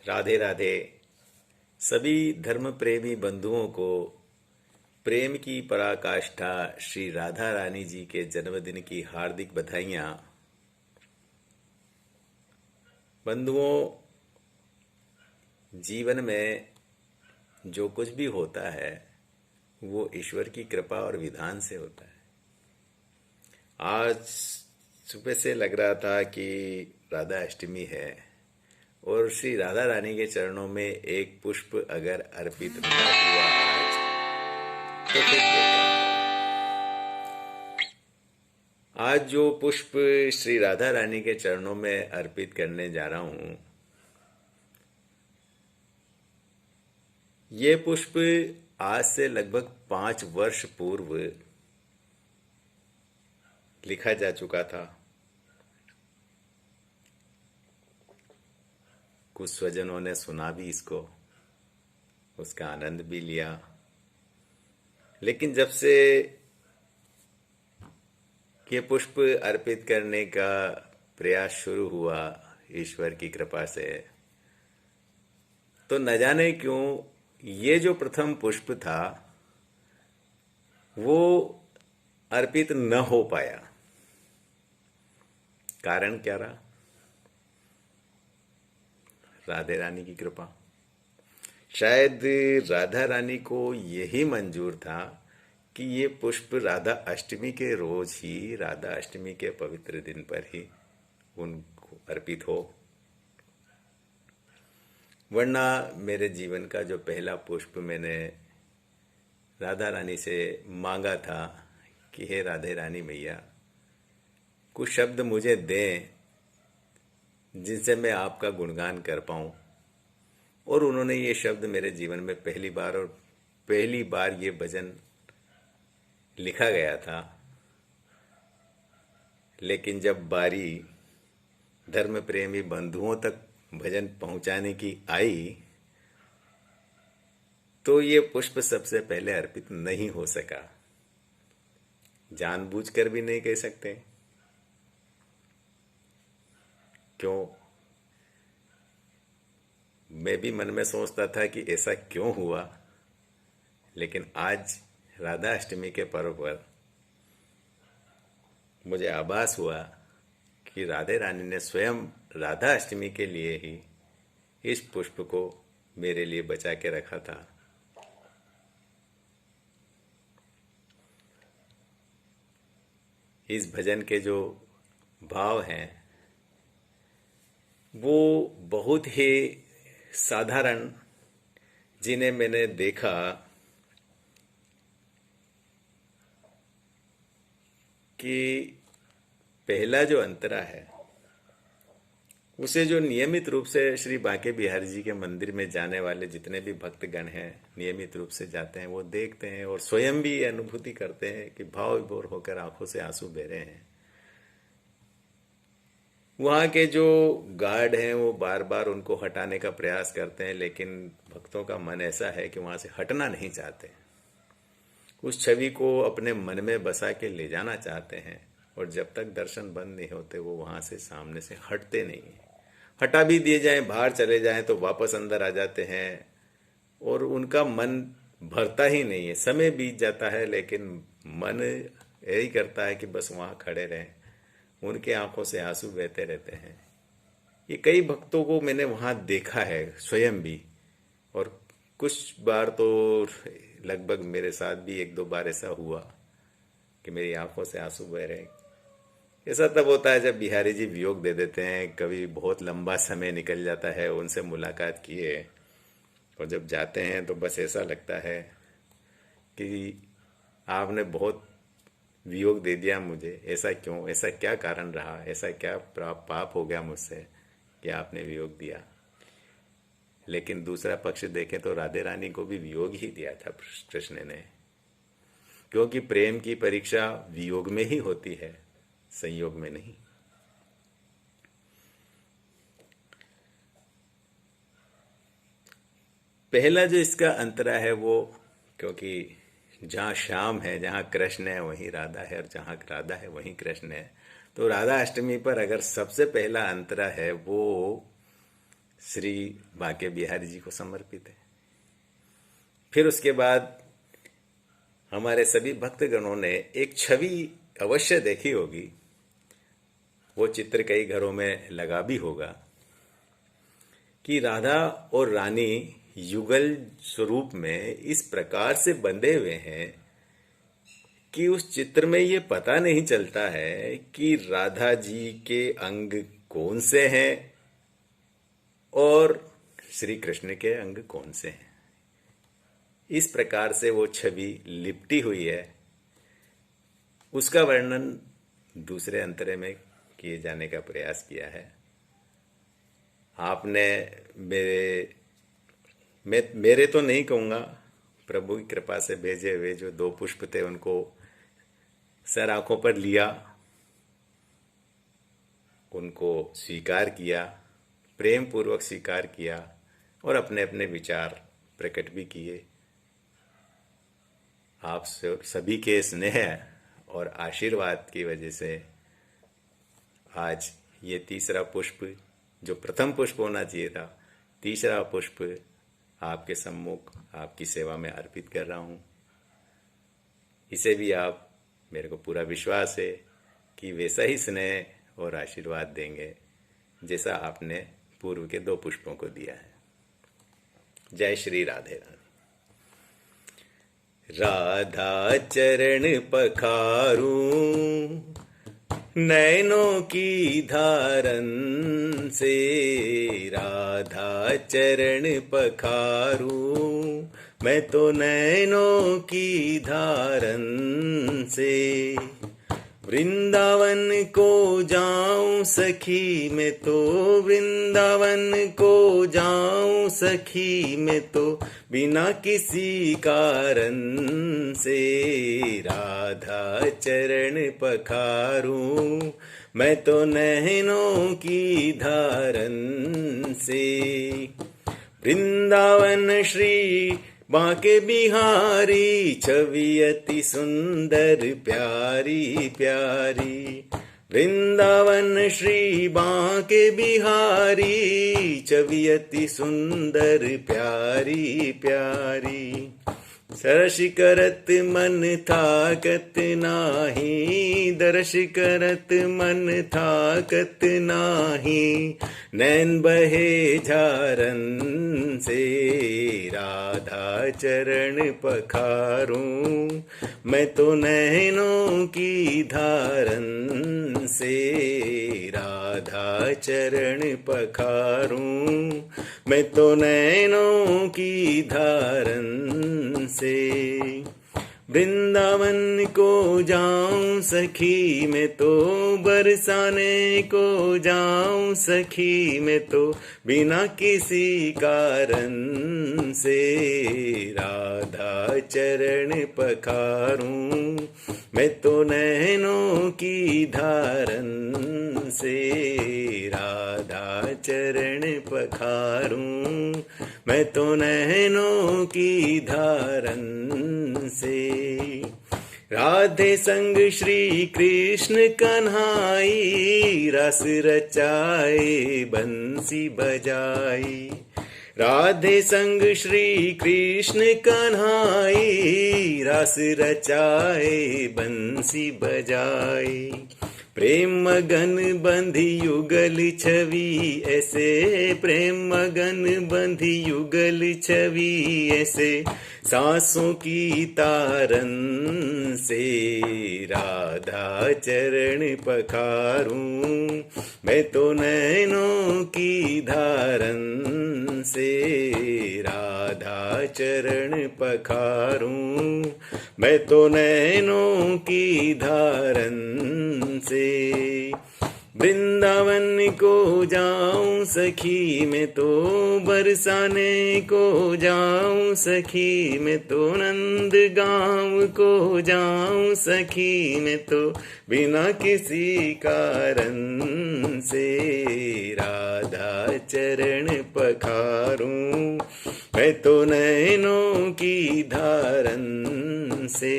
राधे राधे। सभी धर्म प्रेमी बंधुओं को प्रेम की पराकाष्ठा श्री राधा रानी जी के जन्मदिन की हार्दिक बधाइयाँ। बंधुओं, जीवन में जो कुछ भी होता है वो ईश्वर की कृपा और विधान से होता है। आज सुबह से लग रहा था कि राधा अष्टमी है और श्री राधा रानी के चरणों में एक पुष्प अगर अर्पित न हुआ आज तो फिर बेकार। आज जो पुष्प श्री राधा रानी के चरणों में अर्पित करने जा रहा हूं, ये पुष्प आज से लगभग 5 वर्ष पूर्व लिखा जा चुका था। कुछ स्वजनों ने सुना भी इसको, उसका आनंद भी लिया, लेकिन जब से ये पुष्प अर्पित करने का प्रयास शुरू हुआ ईश्वर की कृपा से, तो न जाने क्यों ये जो प्रथम पुष्प था वो अर्पित न हो पाया। कारण क्या रहा? राधे रानी की कृपा। शायद राधा रानी को यही मंजूर था कि ये पुष्प राधा अष्टमी के रोज ही, राधा अष्टमी के पवित्र दिन पर ही उनको अर्पित हो। वरना मेरे जीवन का जो पहला पुष्प मैंने राधा रानी से मांगा था कि हे राधे रानी मैया, कुछ शब्द मुझे दें जिनसे मैं आपका गुणगान कर पाऊं, और उन्होंने ये शब्द मेरे जीवन में पहली बार ये भजन लिखा गया था। लेकिन जब बारी धर्म प्रेमी बंधुओं तक भजन पहुंचाने की आई तो ये पुष्प सबसे पहले अर्पित नहीं हो सका। जानबूझकर भी नहीं कह सकते क्यों। मैं भी मन में सोचता था कि ऐसा क्यों हुआ, लेकिन आज राधा अष्टमी के पर्व पर मुझे आभास हुआ कि राधे रानी ने स्वयं राधा अष्टमी के लिए ही इस पुष्प को मेरे लिए बचा के रखा था। इस भजन के जो भाव हैं वो बहुत ही साधारण, जिन्हें मैंने देखा कि पहला जो अंतरा है उसे जो नियमित रूप से श्री बांके बिहारी जी के मंदिर में जाने वाले जितने भी भक्तगण हैं नियमित रूप से जाते हैं, वो देखते हैं और स्वयं भी अनुभूति करते हैं कि भाव विभोर होकर आंखों से आंसू बह रहे हैं। वहाँ के जो गार्ड हैं वो बार बार उनको हटाने का प्रयास करते हैं, लेकिन भक्तों का मन ऐसा है कि वहाँ से हटना नहीं चाहते। उस छवि को अपने मन में बसा के ले जाना चाहते हैं, और जब तक दर्शन बंद नहीं होते वो वहाँ से सामने से हटते नहीं हैं। हटा भी दिए जाएं, बाहर चले जाएं तो वापस अंदर आ जाते हैं, और उनका मन भरता ही नहीं है। समय बीत जाता है लेकिन मन यही करता है कि बस वहाँ खड़े रहें। उनके आंखों से आंसू बहते रहते हैं। ये कई भक्तों को मैंने वहाँ देखा है स्वयं भी, और कुछ बार तो लगभग मेरे साथ भी 1-2 बार ऐसा हुआ कि मेरी आंखों से आंसू बह रहे। ऐसा तब होता है जब बिहारी जी वियोग दे देते हैं। कभी बहुत लंबा समय निकल जाता है उनसे मुलाकात किए, और जब जाते हैं तो बस ऐसा लगता है कि आपने बहुत वियोग दे दिया मुझे। ऐसा क्यों? ऐसा क्या कारण रहा? ऐसा क्या पाप हो गया मुझसे कि आपने वियोग दिया? लेकिन दूसरा पक्ष देखें तो राधे रानी को भी वियोग ही दिया था कृष्ण ने, क्योंकि प्रेम की परीक्षा वियोग में ही होती है, संयोग में नहीं। पहला जो इसका अंतरा है वो, क्योंकि जहाँ श्याम है, जहाँ कृष्ण है वहीं राधा है, और जहाँ राधा है वहीं कृष्ण है, तो राधा अष्टमी पर अगर सबसे पहला अंतरा है वो श्री बांके बिहारी जी को समर्पित है। फिर उसके बाद हमारे सभी भक्तगणों ने एक छवि अवश्य देखी होगी, वो चित्र कई घरों में लगा भी होगा, कि राधा और रानी युगल स्वरूप में इस प्रकार से बंधे हुए हैं कि उस चित्र में ये पता नहीं चलता है कि राधा जी के अंग कौन से हैं और श्री कृष्ण के अंग कौन से हैं। इस प्रकार से वो छवि लिपटी हुई है। उसका वर्णन दूसरे अंतरे में किए जाने का प्रयास किया है। आपने मेरे तो नहीं कहूँगा, प्रभु की कृपा से भेजे हुए जो 2 पुष्प थे उनको सर आंखों पर लिया, उनको स्वीकार किया, प्रेम पूर्वक स्वीकार किया और अपने अपने विचार प्रकट भी किए। आप सभी के स्नेह और आशीर्वाद की वजह से आज ये तीसरा पुष्प, जो प्रथम पुष्प होना चाहिए था, तीसरा पुष्प आपके सम्मुख आपकी सेवा में अर्पित कर रहा हूँ। इसे भी आप, मेरे को पूरा विश्वास है कि वैसा ही स्नेह और आशीर्वाद देंगे जैसा आपने पूर्व के 2 पुष्पों को दिया है। जय श्री राधे राधे। राधा चरण पखारूं नैनों की धारन से, राधा चरण पखारूं मैं तो नैनों की धारन से। वृंदावन को जाऊं सखी मैं तो, वृंदावन को जाऊं सखी मैं तो, बिना किसी कारण से। राधा चरण पखारूं मैं तो नैनों की धारन से। वृंदावन श्री बांके बिहारी छवि अति सुंदर प्यारी प्यारी। वृंदावन श्री बांके बिहारी छवि अति सुंदर प्यारी प्यारी। सरस करत मन थाकत नाही, दर्श करत मन थाकत नाही, नैन बहे झारन से। राधा चरण पखारूं मैं तो नैनों की धारन से। राधा चरण पखारूं मैं तो नैनों की धारन से। वृंदावन को जाऊं सखी मैं तो, बरसाने को जाऊं सखी मैं तो, बिना किसी कारण से। राधा चरण पखारूं मैं तो नैनों की धारन से। राधा चरण पखारूं मैं तो नैनों की धारन से। राधे संग श्री कृष्ण कन्हाई, रस रचाए बंसी बजाई। राधे संग श्री कृष्ण कन्हाई, रस रचाए बंसी बजाई। प्रेम मगन बंधी युगल छवि ऐसे, प्रेम मगन बंधी युगल छवि ऐसे, सांसों की तारन से। राधा चरण पखारूं मैं तो नैनों की धारन से। राधा चरण पखारूं मैं तो नैनों की धारन से। वृंदावन को जाऊं सखी मैं तो, बरसाने को जाऊं सखी मैं तो, नंद गांव को जाऊं सखी मैं तो, बिना किसी कारण से। राधा चरण पखारूं मैं तो नैनों की धारन से।